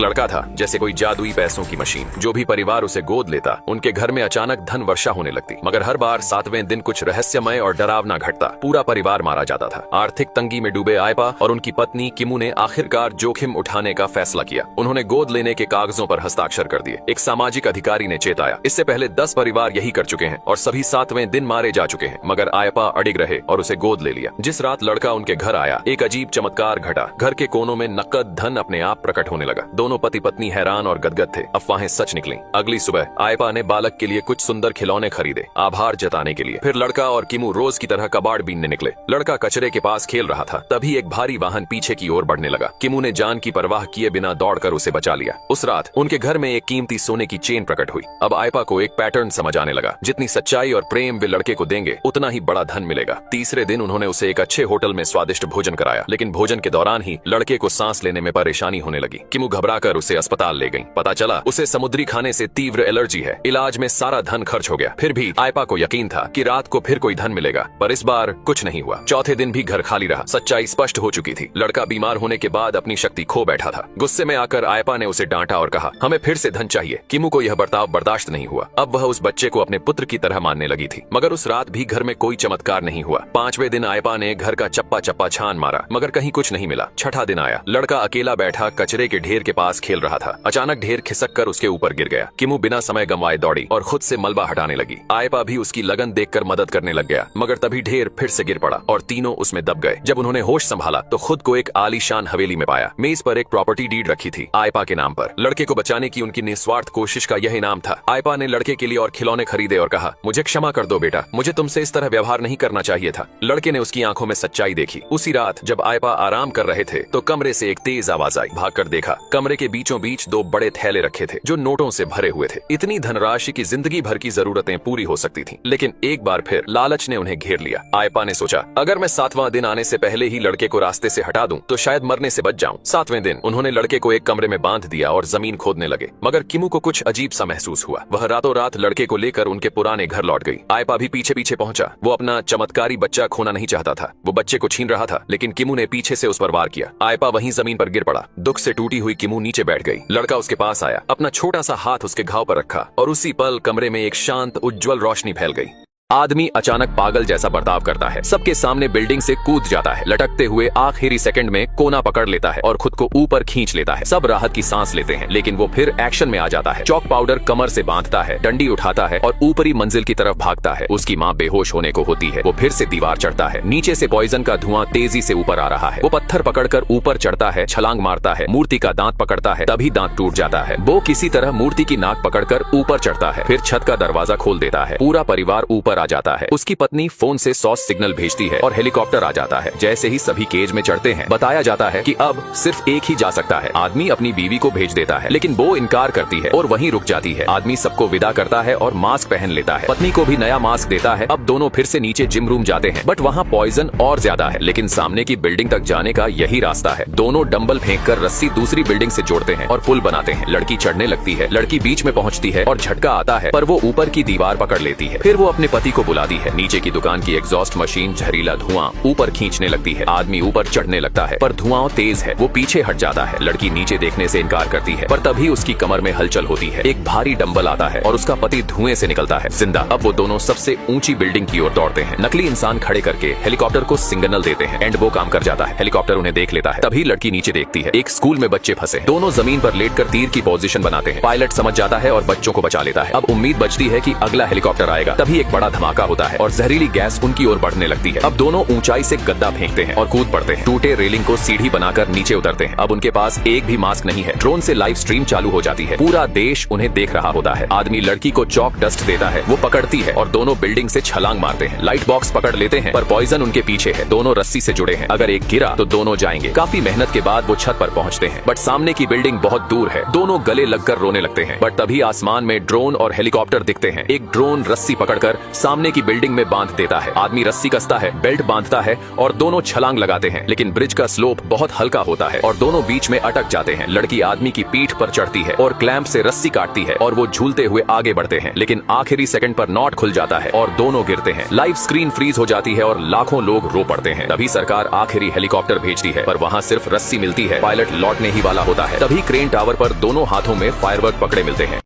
लड़का था जैसे कोई जादुई पैसों की मशीन। जो भी परिवार उसे गोद लेता उनके घर में अचानक धन वर्षा होने लगती। मगर हर बार 7वें दिन कुछ रहस्यमय और डरावना घटता। पूरा परिवार मारा जाता था। आर्थिक तंगी में डूबे आयपा और उनकी पत्नी किमू ने आखिरकार जोखिम उठाने का फैसला किया। उन्होंने गोद लेने के कागजों पर हस्ताक्षर कर दिए। एक सामाजिक अधिकारी ने चेताया, इससे पहले 10 परिवार यही कर चुके हैं और सभी 7वें दिन मारे जा चुके हैं। मगर आयपा अडिग रहे और उसे गोद ले लिया। जिस रात लड़का उनके घर आया, एक अजीब चमत्कार घटा। घर के कोनों में नकद धन अपने आप प्रकट होने लगा। दोनों पति पत्नी हैरान और गदगद थे। अफवाहें सच निकली। अगली सुबह आयपा ने बालक के लिए कुछ सुंदर खिलौने खरीदे, आभार जताने के लिए। फिर लड़का और किमू रोज की तरह कबाड़ बीनने निकले। लड़का कचरे के पास खेल रहा था, तभी एक भारी वाहन पीछे की ओर बढ़ने लगा। किमू ने जान की परवाह किए बिना दौड़कर उसे बचा लिया। उस रात उनके घर में एक कीमती सोने की चेन प्रकट हुई। अब आयपा को एक पैटर्न समझ आने लगा, जितनी सच्चाई और प्रेम वे लड़के को देंगे उतना ही बड़ा धन मिलेगा। तीसरे दिन उन्होंने उसे एक अच्छे होटल में स्वादिष्ट भोजन कराया, लेकिन भोजन के दौरान ही लड़के को सांस लेने में परेशानी होने लगी। किमू घबराकर उसे अस्पताल ले गई। पता चला उसे समुद्री खाने से तीव्र एलर्जी है। इलाज में सारा धन खर्च हो गया। फिर भी आयपा को यकीन था कि रात को फिर कोई धन मिलेगा, पर इस बार कुछ नहीं हुआ। चौथे दिन भी घर खाली रहा। सच्चाई स्पष्ट हो चुकी थी। लड़का बीमार होने के बाद अपनी शक्ति खो बैठा था। गुस्से में आकर आयपा ने उसे डांटा और कहा, हमें फिर से धन चाहिए। किमू को यह बर्ताव बर्दाश्त नहीं हुआ। अब वह उस बच्चे को अपने पुत्र की तरह मानने लगी थी। मगर उस रात भी घर में कोई चमत्कार नहीं हुआ। 5वें दिन आयपा ने घर का चप्पा चप्पा छान मारा, मगर कहीं कुछ नहीं मिला। छठा दिन आया। लड़का अकेला बैठा कचरे के ढेर के पास खेल रहा था। अचानक ढेर खिसक कर उसके ऊपर गिर गया। किमू बिना समय गंवाए दौड़ी और खुद से मलबा हटाने लगी। आयपा भी उसकी लगन देखकर मदद करने लग गया, मगर तभी ढेर फिर से गिर पड़ा और तीनों उसमें दब गए। जब उन्होंने होश संभाला तो खुद को एक आलीशान हवेली में पाया। मेज पर एक प्रॉपर्टी डीड रखी थी आयपा के नाम पर। लड़के को बचाने की उनकी निस्वार्थ कोशिश का यह इनाम था। आयपा ने लड़के के लिए और खिलौने खरीदे और कहा, मुझे क्षमा कर दो बेटा, मुझे तुमसे इस तरह व्यवहार नहीं करना चाहिए था। लड़के ने उसकी आंखों में सच्चाई देखी। उसी रात जब आयपा आराम कर रहे थे तो कमरे से एक तेज आवाज आई। भागकर देखा, कमरे के बीचों बीच 2 बड़े थैले रखे थे जो नोटों से भरे हुए थे। इतनी धनराशि की जिंदगी भर की जरूरतें पूरी हो सकती थीं। लेकिन एक बार फिर लालच ने उन्हें घेर लिया। आयपा ने सोचा, अगर मैं 7वां दिन आने से पहले ही लड़के को रास्ते से हटा दूं तो शायद मरने से बच जाऊं। 7वें दिन उन्होंने लड़के को एक कमरे में बांध दिया और जमीन खोदने लगे। मगर किमू को कुछ अजीब सा महसूस हुआ। वह रातों रात लड़के को लेकर उनके पुराने घर लौट गई। आयपा भी पीछे पीछे पहुंचा। वो अपना चमत्कारी बच्चा खोना नहीं चाहता था। वो बच्चे को छीन रहा था, लेकिन किमू ने पीछे से उस पर वार किया। आयपा वहीं जमीन पर गिर पड़ा। दुख से टूटी हुई किमू नीचे बैठ गई। लड़का उसके पास आया, अपना छोटा सा हाथ उसके घाव पर रखा और उसी पल कमरे में एक शांत उज्जवल रोशनी फैल गई। आदमी अचानक पागल जैसा बर्ताव करता है, सबके सामने बिल्डिंग से कूद जाता है, लटकते हुए आखिरी सेकंड में कोना पकड़ लेता है और खुद को ऊपर खींच लेता है। सब राहत की सांस लेते हैं, लेकिन वो फिर एक्शन में आ जाता है। चौक पाउडर कमर से बांधता है, डंडी उठाता है और ऊपरी मंजिल की तरफ भागता है। उसकी माँ बेहोश होने को होती है। वो फिर से दीवार चढ़ता है। नीचे से पॉइजन का धुआं तेजी से ऊपर आ रहा है। वो पत्थर पकड़कर ऊपर चढ़ता है, छलांग मारता है, मूर्ति का दांत पकड़ता है, तभी दांत टूट जाता है। वो किसी तरह मूर्ति की नाक पकड़कर ऊपर चढ़ता है, फिर छत का दरवाजा खोल देता है। पूरा परिवार ऊपर आ जाता है। उसकी पत्नी फोन से सॉस सिग्नल भेजती है और हेलीकॉप्टर आ जाता है। जैसे ही सभी केज में चढ़ते हैं, बताया जाता है कि अब सिर्फ एक ही जा सकता है। आदमी अपनी बीवी को भेज देता है, लेकिन वो इनकार करती है और वहीं रुक जाती है। आदमी सबको विदा करता है और मास्क पहन लेता है। पत्नी को भी नया मास्क देता है। अब दोनों फिर से नीचे जिम रूम जाते हैं, बट वहाँ पॉइजन और ज्यादा है। लेकिन सामने की बिल्डिंग तक जाने का यही रास्ता है। दोनों डंबल फेंककर रस्सी दूसरी बिल्डिंग से जोड़ते हैं और पुल बनाते हैं। लड़की चढ़ने लगती है। लड़की बीच में पहुँचती है और झटका आता है, पर वो ऊपर की दीवार पकड़ लेती है। फिर वो अपने पति को बुलाती है। नीचे की दुकान की एग्जॉस्ट मशीन जहरीला धुआं ऊपर खींचने लगती है। आदमी ऊपर चढ़ने लगता है, पर धुआं तेज है। वो पीछे हट जाता है। लड़की नीचे देखने से इनकार करती है, पर तभी उसकी कमर में हलचल होती है। एक भारी डंबल आता है और उसका पति धुएं से निकलता है जिंदा। अब वो दोनों सबसे ऊंची बिल्डिंग की ओर दौड़ते हैं। नकली इंसान खड़े करके हेलीकॉप्टर को सिग्नल देते हैं एंड वो काम कर जाता है। हेलीकॉप्टर उन्हें देख लेता है। तभी लड़की नीचे देखती है। एक स्कूल में बच्चे फंसे। दोनों जमीन पर लेटकर तीर की पोजीशन बनाते हैं। पायलट समझ जाता है और बच्चों को बचा लेता है। अब उम्मीद बचती है कि अगला हेलीकॉप्टर आएगा। तभी एक बड़ा धमाका होता है और जहरीली गैस उनकी ओर बढ़ने लगती है। अब दोनों ऊंचाई से गद्दा फेंकते हैं और कूद पड़ते हैं। टूटे रेलिंग को सीढ़ी बनाकर नीचे उतरते हैं। अब उनके पास एक भी मास्क नहीं है। ड्रोन से लाइव स्ट्रीम चालू हो जाती है। पूरा देश उन्हें देख रहा होता है। आदमी लड़की को चौक डस्ट देता है। वो पकड़ती है और दोनों बिल्डिंग से छलांग मारते हैं। लाइट बॉक्स पकड़ लेते हैं, पर पॉइजन उनके पीछे है। दोनों रस्सी से जुड़े हैं। अगर एक गिरा तो दोनों जाएंगे। काफी मेहनत के बाद वो छत पर पहुंचते हैं, बट सामने की बिल्डिंग बहुत दूर है। दोनों गले लगकर रोने लगते हैं, बट तभी आसमान में ड्रोन और हेलीकॉप्टर दिखते हैं। एक ड्रोन रस्सी पकड़कर सामने की बिल्डिंग में बांध देता है। आदमी रस्सी कसता है, बेल्ट बांधता है और दोनों छलांग लगाते हैं, लेकिन ब्रिज का स्लोप बहुत हल्का होता है और दोनों बीच में अटक जाते हैं। लड़की आदमी की पीठ पर चढ़ती है और क्लैंप से रस्सी काटती है और वो झूलते हुए आगे बढ़ते हैं, लेकिन आखिरी सेकंड पर नॉट खुल जाता है और दोनों गिरते हैं। लाइव स्क्रीन फ्रीज हो जाती है और लाखों लोग रो पड़ते हैं। तभी सरकार आखिरी हेलीकॉप्टर भेजती है, पर वहाँ सिर्फ रस्सी मिलती है। पायलट लौटने ही वाला होता है, तभी क्रेन टावर पर दोनों हाथों में फायरवर्क पकड़े मिलते हैं।